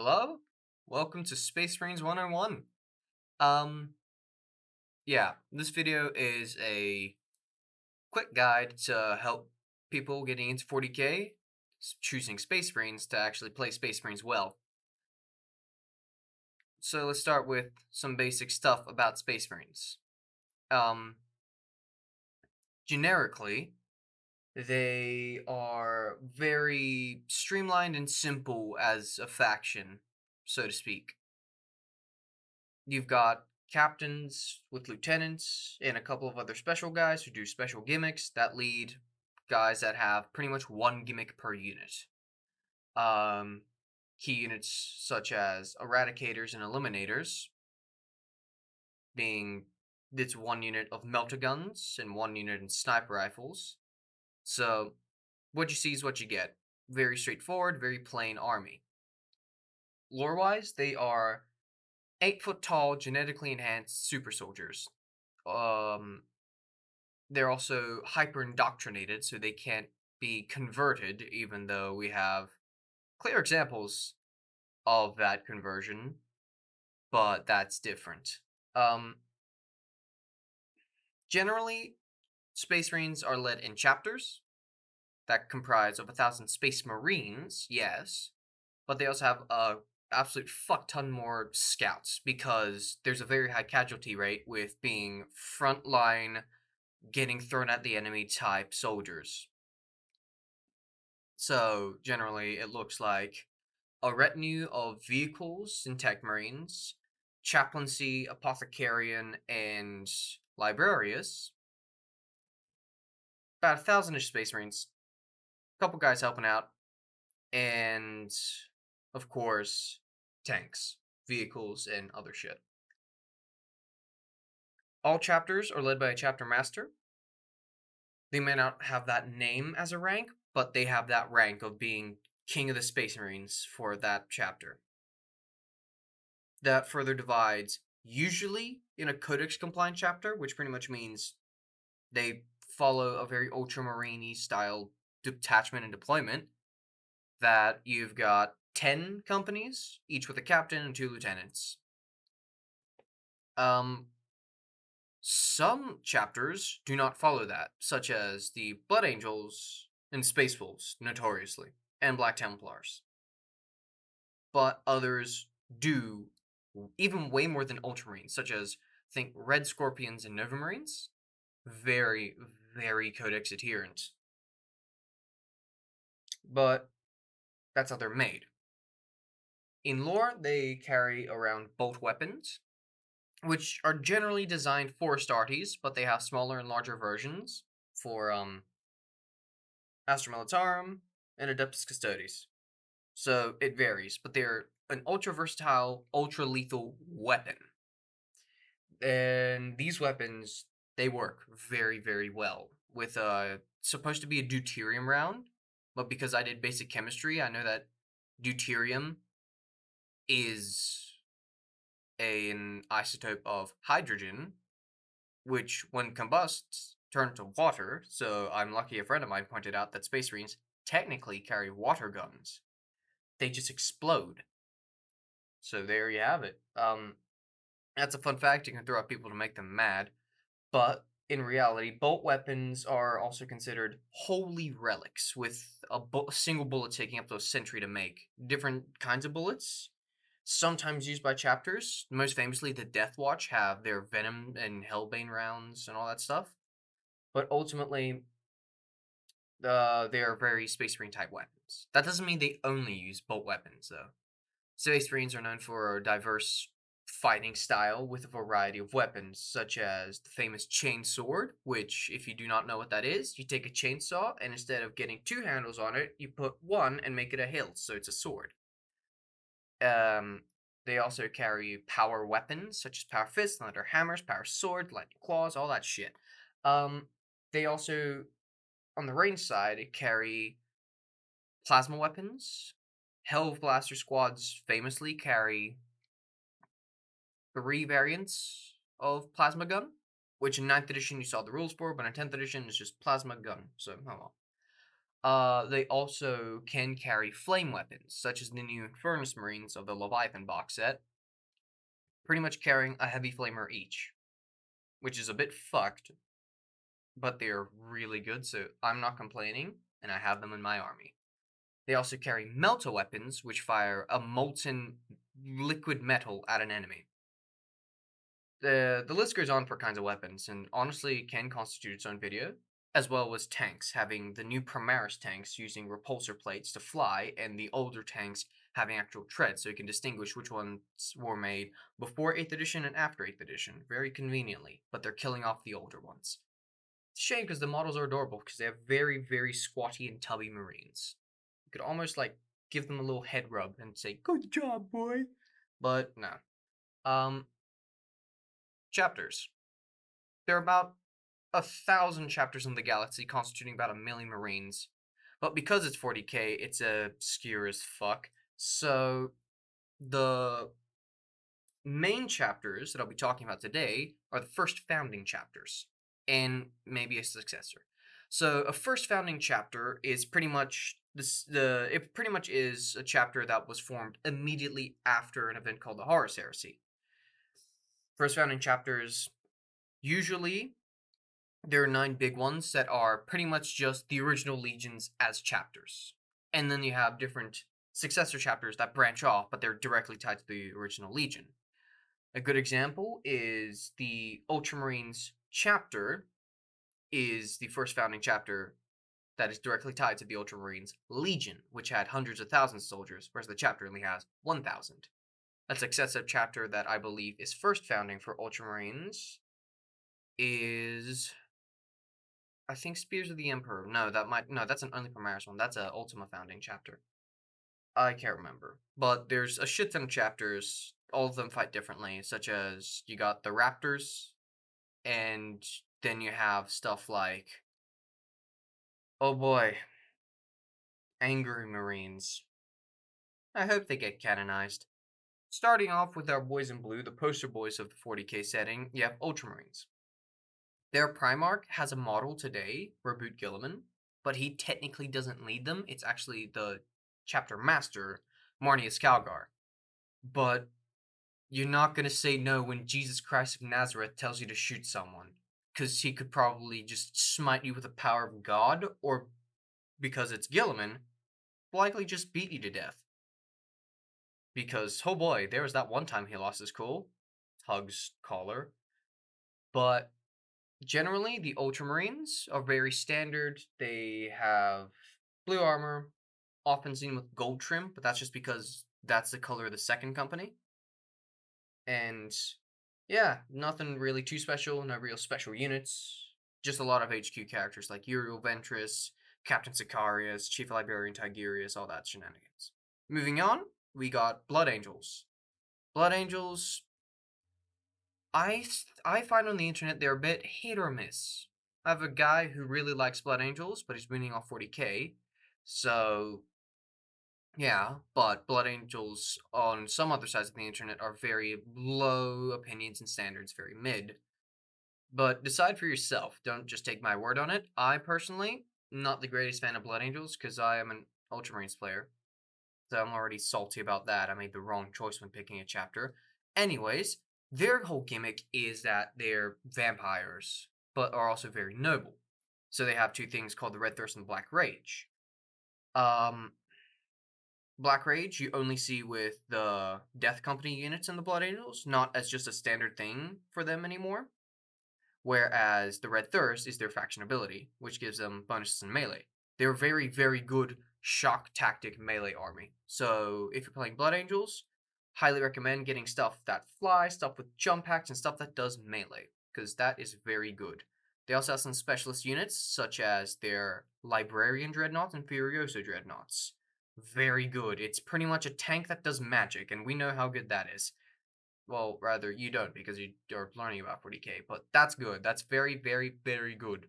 Hello? Welcome to Space Marines 101. Um, yeah, this video is a quick guide to help people getting into 40k choosing Space Marines to actually play Space Marines well. So let's start with some basic stuff about Space Marines. Um, Generically, they are very streamlined and simple as a faction, so to speak. You've got captains with lieutenants and a couple of other special guys who do special gimmicks that lead guys that have pretty much one gimmick per unit. Um, Key units such as eradicators and eliminators, being it's one unit of melter guns and one unit in sniper rifles. So what you see is what you get. Very straightforward, very plain army. Lore wise, they are 8 foot tall, genetically enhanced super soldiers. Um, they're also hyper indoctrinated, so they can't be converted, even though we have clear examples of that conversion, but that's different. Um, Generally, Space Marines are led in chapters that comprise of 1,000 Space Marines, yes, but they also have a absolute fuck ton more scouts because there's a very high casualty rate with being frontline, getting thrown at the enemy type soldiers. So generally, it looks like a retinue of vehicles and tech marines, chaplaincy, apothecarian, and librarius. About 1,000-ish space marines, a couple guys helping out, and of course, tanks, vehicles, and other shit. All chapters are led by a chapter master. They may not have that name as a rank, but they have that rank of being king of the space marines for that chapter. That further divides, usually in a codex compliant chapter, which pretty much means they follow a very ultramarine style detachment and deployment, that you've got 10 companies, each with a captain and 2 lieutenants. Um, some chapters do not follow that, such as the Blood Angels and Space Wolves, notoriously, and Black Templars. But others do, even way more than Ultramarines, such as, think Red Scorpions and Nova Marines. Very, very Codex adherent. But that's how they're made. In lore, they carry around bolt weapons, which are generally designed for Astartes, but they have smaller and larger versions for Astra Militarum and Adeptus Custodes. So it varies, but they're an ultra versatile, ultra lethal weapon. And these weapons, they work very, very well with supposed to be a deuterium round, but because I did basic chemistry, I know that deuterium is an isotope of hydrogen, which when combusts turn to water. So I'm lucky a friend of mine pointed out that space marines technically carry water guns. They just explode. So there you have it. That's a fun fact. You can throw at people to make them mad. But in reality, bolt weapons are also considered holy relics, with a single bullet taking up to a century to make. Different kinds of bullets, sometimes used by chapters. Most famously, the Death Watch have their Venom and Hellbane rounds and all that stuff. But ultimately, they are very Space Marine type weapons. That doesn't mean they only use bolt weapons, though. Space Marines are known for a diverse fighting style with a variety of weapons, such as the famous chain sword, which, if you do not know what that is, you take a chainsaw and instead of getting 2 handles on it, you put one and make it a hilt, so it's a sword. They also carry power weapons, such as power fists, thunder hammers, power sword, lightning claws, all that shit. They also, on the range side, carry plasma weapons. Hell Blaster squads famously carry 3 variants of plasma gun, which in 9th edition you saw the rules for, but in 10th edition it's just plasma gun. So, oh well. They also can carry flame weapons, such as the new Infernus Marines of the Leviathan box set, pretty much carrying a heavy flamer each, which is a bit fucked, but they're really good, so I'm not complaining, and I have them in my army. They also carry melta weapons, which fire a molten liquid metal at an enemy. The list goes on for kinds of weapons, and honestly can constitute its own video, as well as tanks, having the new Primaris tanks using repulsor plates to fly, and the older tanks having actual treads, so you can distinguish which ones were made before 8th edition and after 8th edition, very conveniently, but they're killing off the older ones. It's a shame because the models are adorable, because they have very, very squatty and tubby Marines. You could almost, like, give them a little head rub and say, "Good job, boy!" But, no. Chapters. There are about 1,000 chapters in the galaxy, constituting about 1,000,000 Marines. But because it's 40k, it's obscure as fuck. So, the main chapters that I'll be talking about today are the first founding chapters, and maybe a successor. So, a first founding chapter is pretty much it pretty much is a chapter that was formed immediately after an event called the Horus Heresy. First founding chapters, usually there are 9 big ones that are pretty much just the original legions as chapters. And then you have different successor chapters that branch off, but they're directly tied to the original legion. A good example is the Ultramarines chapter is the first founding chapter that is directly tied to the Ultramarines Legion, which had hundreds of thousands of soldiers, whereas the chapter only has 1,000. A successive chapter that I believe is first founding for Ultramarines is, I think, Spears of the Emperor. No, that's an only Primaris one. That's a Ultima founding chapter. I can't remember. But there's a shit ton of chapters. All of them fight differently, such as you got the Raptors, and then you have stuff like, oh boy, Angry Marines. I hope they get canonized. Starting off with our boys in blue, the poster boys of the 40k setting, you have Ultramarines. Their Primarch has a model today, Reboot Gilliman, but he technically doesn't lead them. It's actually the chapter master, Marnius Calgar. But you're not going to say no when Jesus Christ of Nazareth tells you to shoot someone, because he could probably just smite you with the power of God, or because it's Gilliman, likely just beat you to death. Because, oh boy, there was that one time he lost his cool. Hugs collar. But generally, the Ultramarines are very standard. They have blue armor, often seen with gold trim, but that's just because that's the color of the second company. And yeah, nothing really too special, no real special units. Just a lot of HQ characters like Uriel Ventress, Captain Sicarius, Chief Librarian Tigurius, all that shenanigans. Moving on, we got Blood Angels. Blood Angels, I find on the internet they're a bit hit or miss. I have a guy who really likes Blood Angels, but he's winning off 40k. So, yeah, but Blood Angels on some other sides of the internet are very low opinions and standards, very mid. But decide for yourself. Don't just take my word on it. I personally, not the greatest fan of Blood Angels because I am an Ultramarines player. So I'm already salty about that. I made the wrong choice when picking a chapter. Anyways, their whole gimmick is that they're vampires, but are also very noble. So they have 2 things called the Red Thirst and the Black Rage. Black Rage you only see with the Death Company units in the Blood Angels, not as just a standard thing for them anymore. Whereas the Red Thirst is their faction ability, which gives them bonuses in melee. They're a very, very good shock tactic melee army. So if you're playing Blood Angels, highly recommend getting stuff that fly, stuff with jump hacks, and stuff that does melee, because that is very good. They also have some specialist units, such as their Librarian Dreadnoughts and Furioso Dreadnoughts. Very good. It's pretty much a tank that does magic, and we know how good that is. Well, rather, you don't, because you're learning about 40k, but that's good. That's very, very, very good.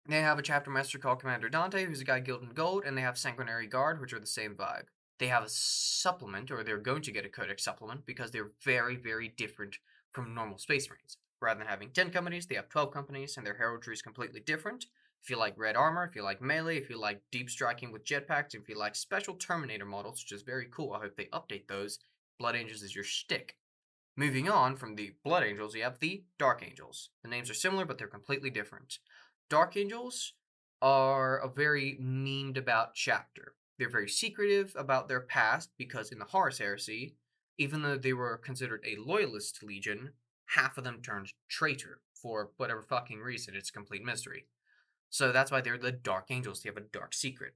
They have a chapter master called Commander Dante, who's a guy gilded in gold, and they have Sanguinary Guard, which are the same vibe. They have a supplement, or they're going to get a codex supplement, because they're very, very different from normal Space Marines. Rather than having 10 companies, they have 12 companies, and their heraldry is completely different. If you like red armor, if you like melee, if you like deep striking with jetpacks, if you like special Terminator models, which is very cool, I hope they update those, Blood Angels is your shtick. Moving on from the Blood Angels, you have the Dark Angels. The names are similar, but they're completely different. Dark Angels are a very memed about chapter. They're very secretive about their past because in the Horus Heresy, even though they were considered a loyalist legion, half of them turned traitor for whatever fucking reason. It's a complete mystery. So that's why they're the Dark Angels. They have a dark secret.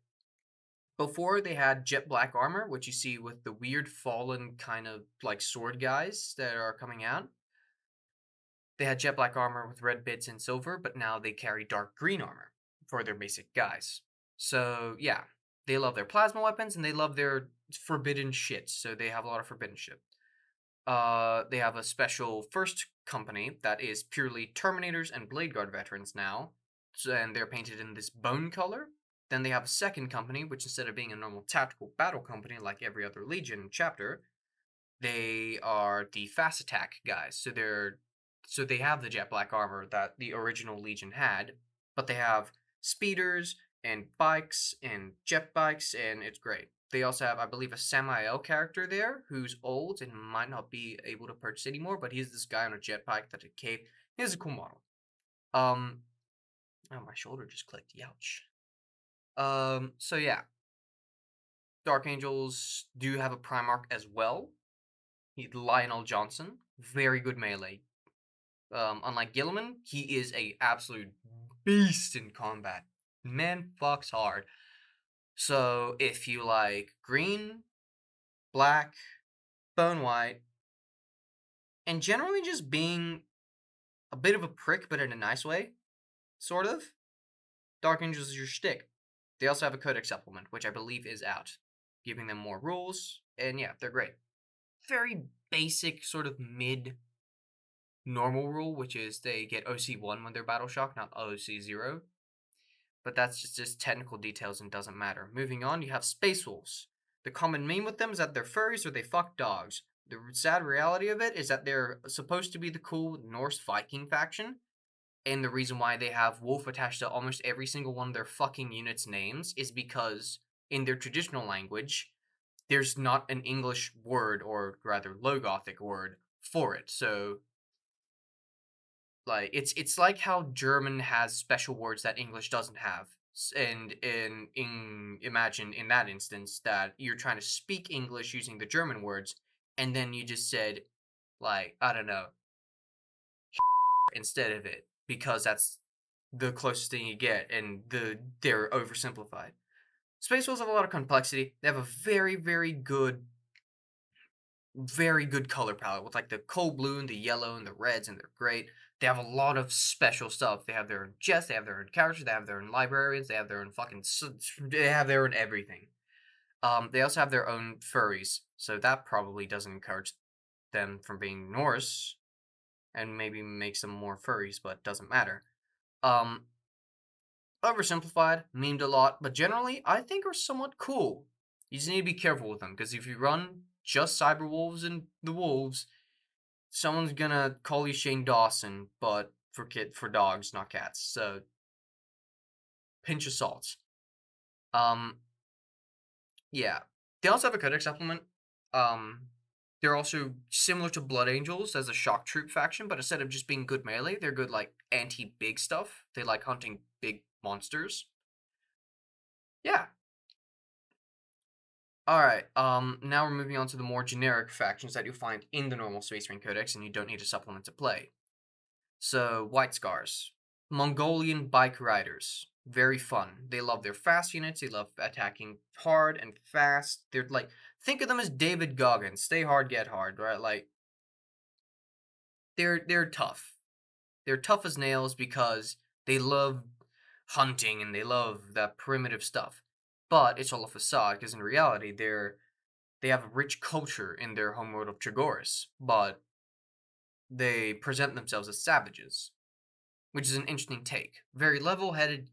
Before they had jet black armor, which you see with the weird fallen kind of like sword guys that are coming out. They had jet black armor with red bits and silver, but now they carry dark green armor for their basic guys. So yeah, they love their plasma weapons and they love their forbidden shit. So they have a lot of forbidden shit. They have a special first company that is purely Terminators and Blade Guard veterans now, and they're painted in this bone color. Then they have a second company, which instead of being a normal tactical battle company like every other Legion chapter, they are the fast attack guys. So they have the jet black armor that the original Legion had, but they have speeders and bikes and jet bikes, and it's great. They also have, I believe, a Samael character there who's old and might not be able to purchase anymore, but he's this guy on a jet bike that a cave. He's a cool model. Oh, my shoulder just clicked. Youch. So yeah, Dark Angels do have a Primarch as well. Lionel Johnson, very good melee. Unlike Gilliman, he is a absolute beast in combat. Man fucks hard. So if you like green, black, bone white, and generally just being a bit of a prick, but in a nice way, sort of, Dark Angels is your shtick. They also have a Codex supplement, which I believe is out, giving them more rules, and yeah, they're great. Very basic, sort of mid normal rule, which is they get OC1 when they're battle shock, not OC0. But that's just technical details and doesn't matter. Moving on, you have Space Wolves. The common meme with them is that they're furries or they fuck dogs. The sad reality of it is that they're supposed to be the cool Norse Viking faction, and the reason why they have wolf attached to almost every single one of their fucking units' names is because in their traditional language, there's not an English word, or rather Low Gothic word, for it. So like it's like how German has special words that English doesn't have. And imagine in that instance that you're trying to speak English using the German words, and then you just said like I don't know instead of it because that's the closest thing you get, and they're oversimplified. Space Wolves have a lot of complexity. They have a very good color palette with like the cold blue and the yellow and the reds, and they're great. They have a lot of special stuff. They have their own chests, they have their own characters, they have their own librarians, they have their own they have their own everything. They also have their own furries, so that probably doesn't encourage them from being Norse, and maybe makes them more furries, but doesn't matter. Um, Oversimplified, memed a lot, but generally I think are somewhat cool. You just need to be careful with them, because if you run just Cyber Wolves and the Wolves, someone's gonna call you Shane Dawson, but for dogs, not cats. So pinch of salt. Yeah. They also have a Codex supplement. Um, they're also similar to Blood Angels as a shock troop faction, but instead of just being good melee, they're good like anti-big stuff. They like hunting big monsters. Yeah. Alright, now we're moving on to the more generic factions that you'll find in the normal Space Marine Codex, and you don't need a supplement to play. So, White Scars. Mongolian bike riders. Very fun. They love their fast units, they love attacking hard and fast. They're like, think of them as David Goggins. Stay hard, get hard, right? Like, they're tough. They're tough as nails because they love hunting and they love that primitive stuff. But it's all a facade, because in reality, they have a rich culture in their homeworld of Trigoris, but they present themselves as savages, which is an interesting take. Very level-headed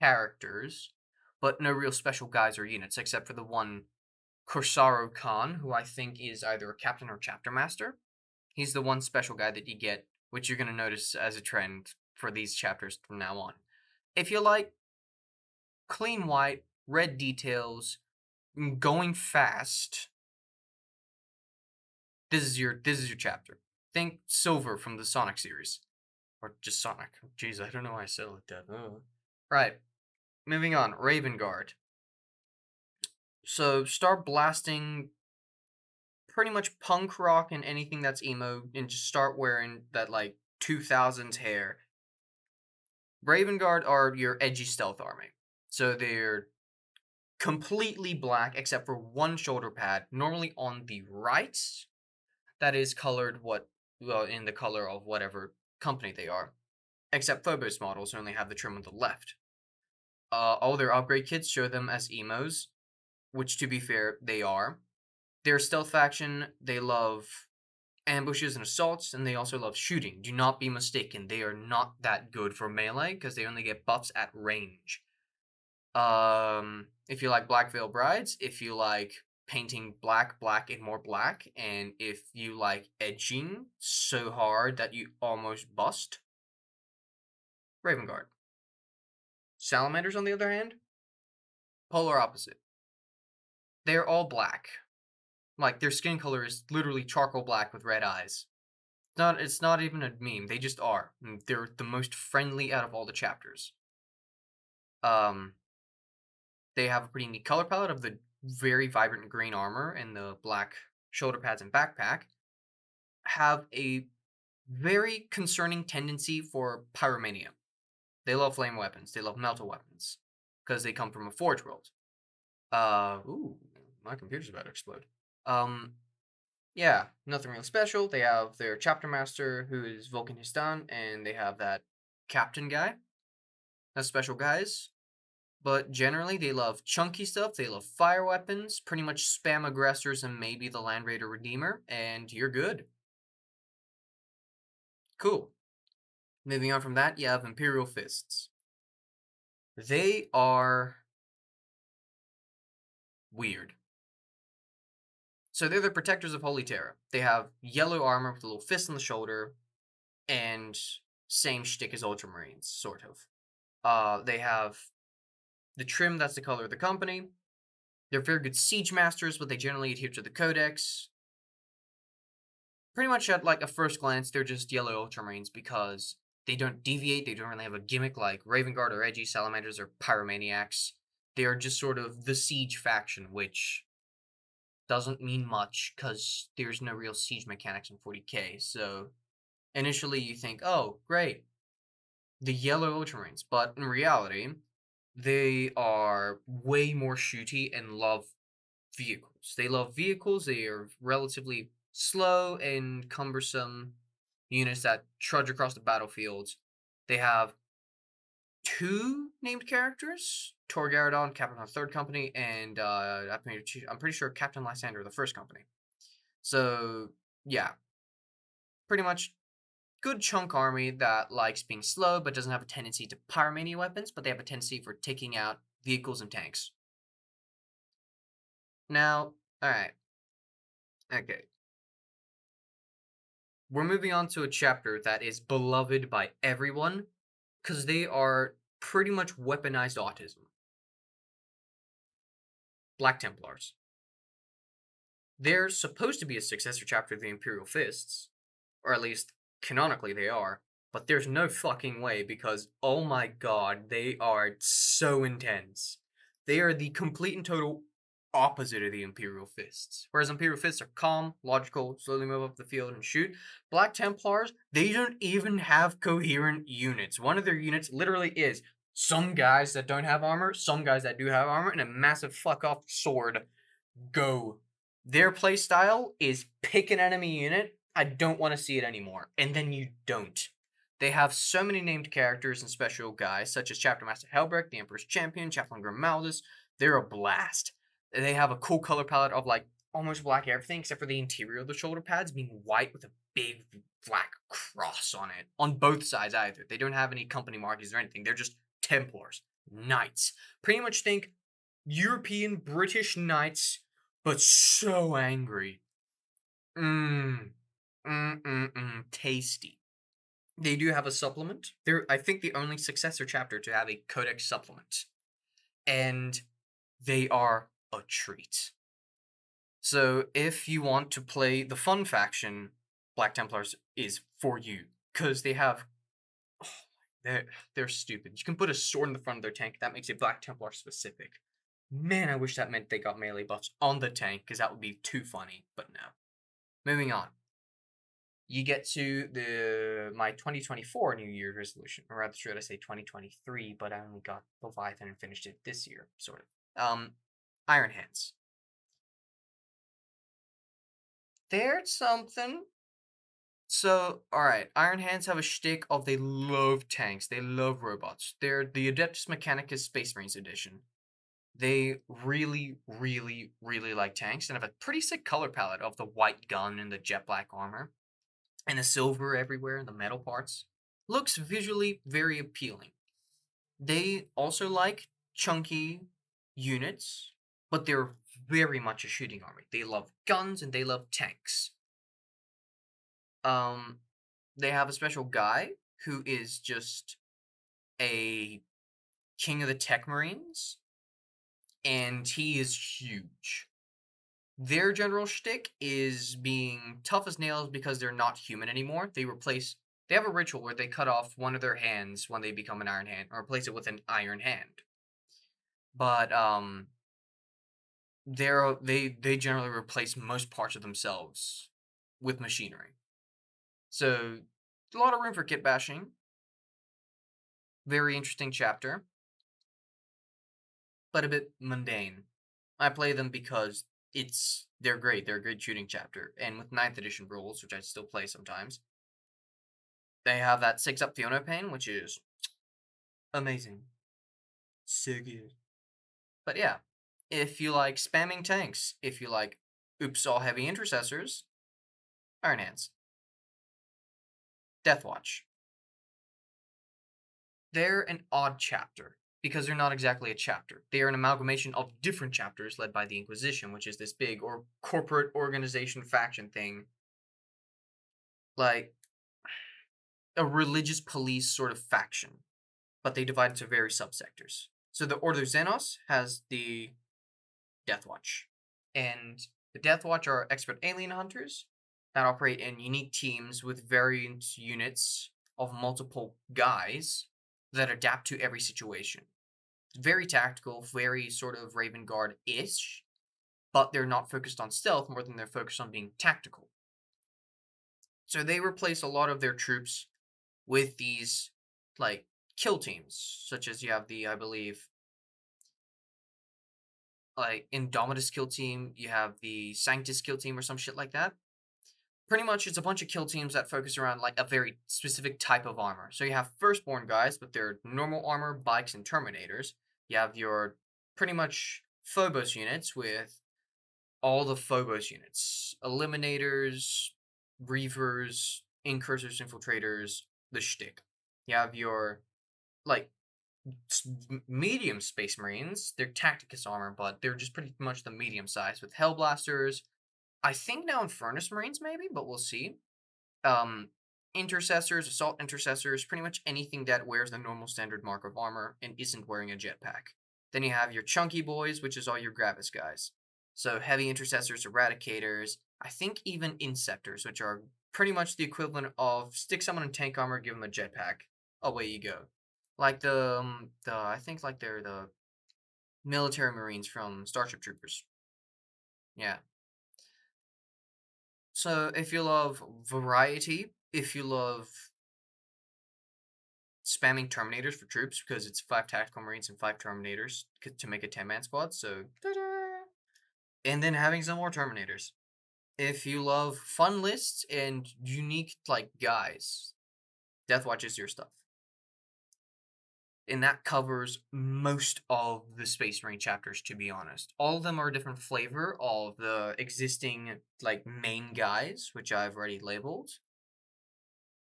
characters, but no real special guys or units, except for the one Corsaro Khan, who I think is either a captain or chapter master. He's the one special guy that you get, which you're going to notice as a trend for these chapters from now on. If you like clean white, red details, going fast, this is your chapter. Think Silver from the Sonic series. Or just Sonic. Jeez, I don't know why I said it like that. Right. Moving on. Raven Guard. So start blasting pretty much punk rock and anything that's emo and just start wearing that like 2000s hair. Raven Guard are your edgy stealth army. So they're completely black except for one shoulder pad, normally on the right, that is colored in the color of whatever company they are. Except Phobos models only have the trim on the left. All their upgrade kits show them as emos, which to be fair, they are. They're a stealth faction, they love ambushes and assaults, and they also love shooting. Do not be mistaken, they are not that good for melee, because they only get buffs at range. If you like Black Veil Brides, if you like painting black, black, and more black, and if you like edging so hard that you almost bust, Raven Guard. Salamanders, on the other hand, polar opposite. They're all black. Like, their skin color is literally charcoal black with red eyes. It's not even a meme, they just are. They're the most friendly out of all the chapters. They have a pretty neat color palette of the very vibrant green armor and the black shoulder pads and backpack. Have a very concerning tendency for pyromania. They love flame weapons. They love metal weapons. Because they come from a forge world. Ooh, my computer's about to explode. Yeah, nothing real special. They have their chapter master, who is Vulcan Histan, and they have that captain guy. That's special guys. But generally, they love chunky stuff. They love fire weapons, pretty much spam aggressors, and maybe the Land Raider Redeemer, and you're good. Cool. Moving on from that, you have Imperial Fists. They are weird. So they're the protectors of Holy Terra. They have yellow armor with a little fist on the shoulder, and same shtick as Ultramarines, sort of. They have the trim that's the color of the company. They're very good siege masters, but they generally adhere to the Codex. Pretty much at like a first glance, they're just yellow Ultramarines because they don't deviate. They don't really have a gimmick like Raven Guard or Edgy Salamanders or Pyromaniacs. They are just sort of the siege faction, which doesn't mean much because there's no real siege mechanics in 40k. So initially you think, oh, great, the yellow Ultramarines. But in reality, they are way more shooty and love vehicles. They love vehicles. They are relatively slow and cumbersome units that trudge across the battlefields. They have two named characters: Tor Garadon, Captain of the Third Company, and I'm pretty sure Captain Lysander of the First Company. So yeah, pretty much good chunk army that likes being slow but doesn't have a tendency to pyromania weapons, but they have a tendency for taking out vehicles and tanks. Now, alright. Okay. We're moving on to a chapter that is beloved by everyone, because they are pretty much weaponized autism. Black Templars. They're supposed to be a successor chapter of the Imperial Fists, or at least canonically they are, but there's no fucking way because, oh my god, they are so intense. They are the complete and total opposite of the Imperial Fists. Whereas Imperial Fists are calm, logical, slowly move up the field and shoot. Black Templars, they don't even have coherent units. One of their units literally is some guys that don't have armor, some guys that do have armor, and a massive fuck off sword. Go. Their playstyle is pick an enemy unit, I don't want to see it anymore, and then you don't. They have so many named characters and special guys, such as Chapter Master Helbrecht, the Emperor's Champion, Chaplain Grimaldus. They're a blast. They have a cool color palette of like almost black everything except for the interior of the shoulder pads being white with a big black cross on it. On both sides either. They don't have any company markings or anything. They're just Templars. Knights. Pretty much think European British knights, but so angry. Tasty. They do have a supplement. They're, I think, the only successor chapter to have a codex supplement. And they are a treat. So if you want to play the fun faction, Black Templars is for you. Because they have, oh, they're, they're stupid. You can put a sword in the front of their tank. That makes it Black Templar specific. Man, I wish that meant they got melee buffs on the tank, because that would be too funny. But no. Moving on. You get to my 2024 New Year's resolution, or rather, should I say 2023? But I only got Leviathan and finished it this year, sort of. Iron Hands. There's something. So, all right, Iron Hands have a shtick of they love tanks, they love robots. They're the Adeptus Mechanicus Space Marines edition. They really, really, really like tanks and have a pretty sick color palette of the white gun and the jet black armor and the silver everywhere and the metal parts. Looks visually very appealing. They also like chunky units, but they're very much a shooting army. They love guns and they love tanks. Um, they have a special guy who is just a king of the tech marines, and he is huge. Their general shtick is being tough as nails because they're not human anymore. They have a ritual where they cut off one of their hands when they become an iron hand, or replace it with an iron hand. But they generally replace most parts of themselves with machinery. So a lot of room for kit bashing. Very interesting chapter, but a bit mundane. I play them because they're great. They're a great shooting chapter, and with 9th edition rules, which I still play sometimes, they have that 6-up Fiona Pain, which is amazing, so good. But yeah, if you like spamming tanks, if you like oops all heavy intercessors, Iron Hands, Deathwatch. They're an odd chapter because they're not exactly a chapter. They are an amalgamation of different chapters led by the Inquisition, which is this big or corporate organization faction thing, like a religious police sort of faction, but they divide into various subsectors. So the Order Xenos has the Deathwatch, and the Deathwatch are expert alien hunters that operate in unique teams with variant units of multiple guys that adapt to every situation. Very tactical, very sort of Raven Guard-ish, but they're not focused on stealth more than they're focused on being tactical. So they replace a lot of their troops with these, like, kill teams, such as you have the, I believe, like, Indomitus kill team, you have the Sanctus kill team or some shit like that. Pretty much it's a bunch of kill teams that focus around, like, a very specific type of armor. So you have Firstborn guys with their normal armor, bikes, and Terminators. You have your pretty much Phobos units with all the Phobos units. Eliminators, Reavers, Incursors, Infiltrators, the shtick. You have your, like, medium Space Marines. They're Tacticus armor, but they're just pretty much the medium size with Hellblasters. I think now in Furnace Marines maybe, but we'll see. Intercessors, Assault Intercessors, pretty much anything that wears the normal standard mark of armor and isn't wearing a jetpack. Then you have your Chunky Boys, which is all your Gravis guys. So Heavy Intercessors, Eradicators, I think even Inceptors, which are pretty much the equivalent of stick someone in tank armor, give them a jetpack. Away you go. Like I think like they're the military marines from Starship Troopers. Yeah. So if you love variety, if you love spamming Terminators for troops, because it's 5 tactical marines and 5 Terminators to make a 10-man squad, so ta-da! And then having some more Terminators. If you love fun lists and unique like guys, Deathwatch is your stuff. And that covers most of the Space Marine chapters, to be honest. All of them are a different flavor of the existing, like, main guys, which I've already labeled.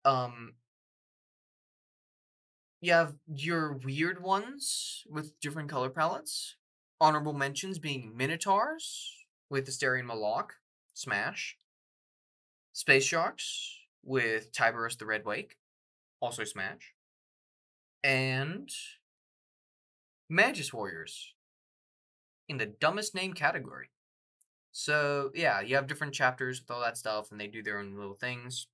You have your weird ones with different color palettes. Honorable mentions being Minotaurs with Asterion Malok, Smash. Space Sharks with Tiberus the Red Wake. also Smash, and Magus Warriors in the dumbest name category. So, yeah, you have different chapters with all that stuff, and they do their own little things.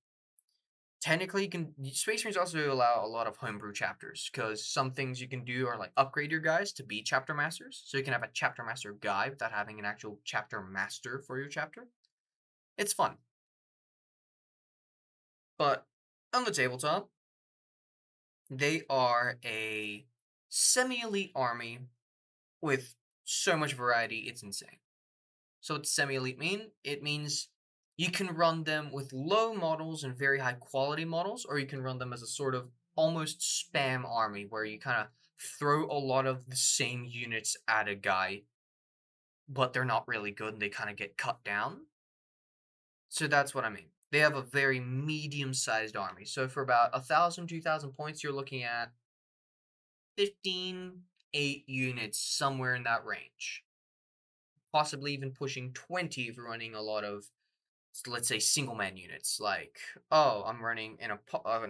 Technically, Space Marines also allow a lot of homebrew chapters, because some things you can do are like upgrade your guys to be chapter masters, so you can have a chapter master guy without having an actual chapter master for your chapter. It's fun. But on the tabletop, they are a semi-elite army with so much variety, it's insane. So what's semi-elite mean? It means you can run them with low models and very high quality models, or you can run them as a sort of almost spam army where you kind of throw a lot of the same units at a guy, but they're not really good and they kind of get cut down. So that's what I mean. They have a very medium-sized army. So for about 1,000, 2,000 points, you're looking at 15, 8 units, somewhere in that range. Possibly even pushing 20 if you're running a lot of, let's say, single-man units. Like, oh, I'm running an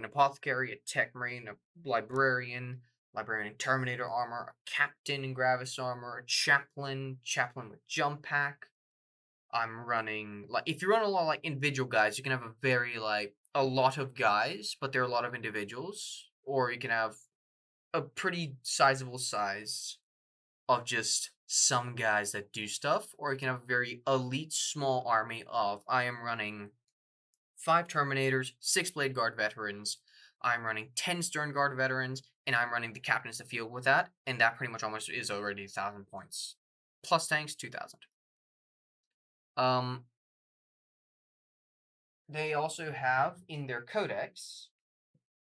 apothecary, a tech marine, a librarian in Terminator armor, a captain in Gravis armor, a chaplain with jump pack. I'm running, like, if you run a lot of, like, individual guys, you can have a lot of guys, but they're a lot of individuals. Or you can have a pretty sizable size of just some guys that do stuff. Or you can have a very elite small army of, I am running 5 Terminators, 6 Blade Guard veterans, I'm running 10 Stern Guard veterans, and I'm running the Captains of the Field with that, and that pretty much almost is already 1,000 points. Plus tanks, 2,000. They also have in their codex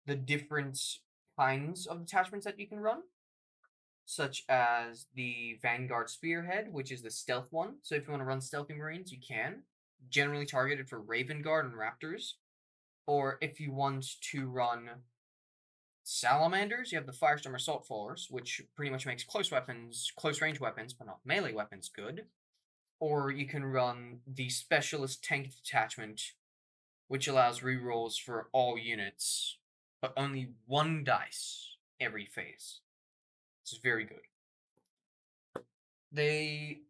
the different kinds of detachments that you can run, such as the Vanguard Spearhead, which is the stealth one. So if you want to run stealthy Marines, you can. Generally targeted for Raven Guard and Raptors. Or if you want to run Salamanders, you have the Firestorm Assault Force, which pretty much makes close range weapons, but not melee weapons good. Or you can run the Specialist Tank Detachment, which allows rerolls for all units, but only 1 dice every phase. It's very good. They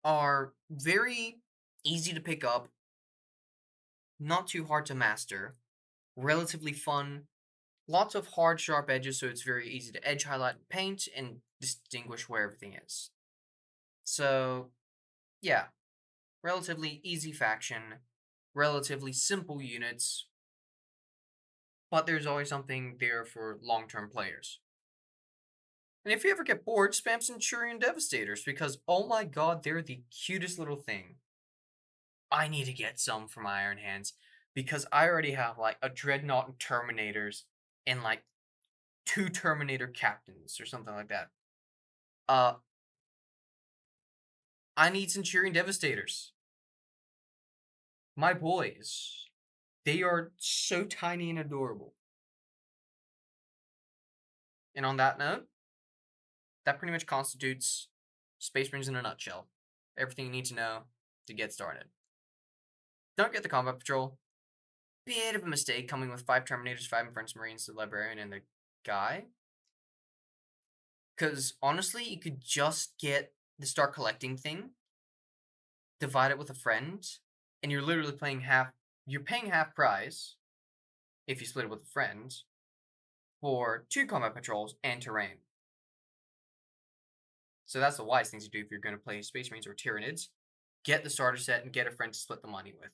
are very easy to pick up, not too hard to master, relatively fun, lots of hard, sharp edges, so it's very easy to edge, highlight, and paint, and distinguish where everything is. So, yeah, relatively easy faction, relatively simple units, but there's always something there for long-term players. And if you ever get bored, spam Centurion Devastators, because, oh my god, they're the cutest little thing. I need to get some for my Iron Hands, because I already have, like, a Dreadnought and Terminators, and, like, 2 Terminator Captains, or something like that. I need Centurion Devastators. My boys, they are so tiny and adorable. And on that note, that pretty much constitutes Space Marines in a nutshell. Everything you need to know to get started. Don't get the Combat Patrol. Bit of a mistake coming with 5 Terminators, 5 Inference Marines, the Librarian, and the guy. Because honestly, you could just get the Start Collecting thing, divide it with a friend, and you're literally paying half price, if you split it with a friend, for 2 Combat Patrols and Terrain. So that's the wise thing to do if you're going to play Space Marines or Tyranids. Get the starter set and get a friend to split the money with.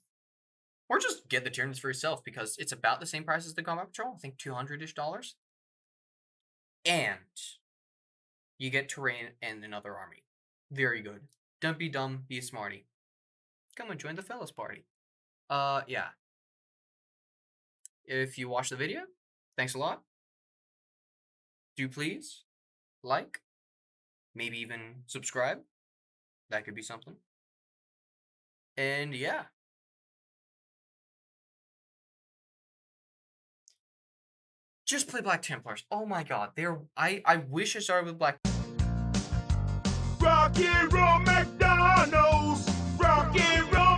Or just get the Tyranids for yourself, because it's about the same price as the Combat Patrol. I think $200-ish. And you get Terrain and another army. Very good. Don't be dumb, be a smarty. Come and join the fellas party. Yeah. If you watched the video, thanks a lot. Do please like, maybe even subscribe. That could be something. And yeah. Just play Black Templars. Oh my god, I wish I started with Black. Rock and roll McDonald's. Rock and roll.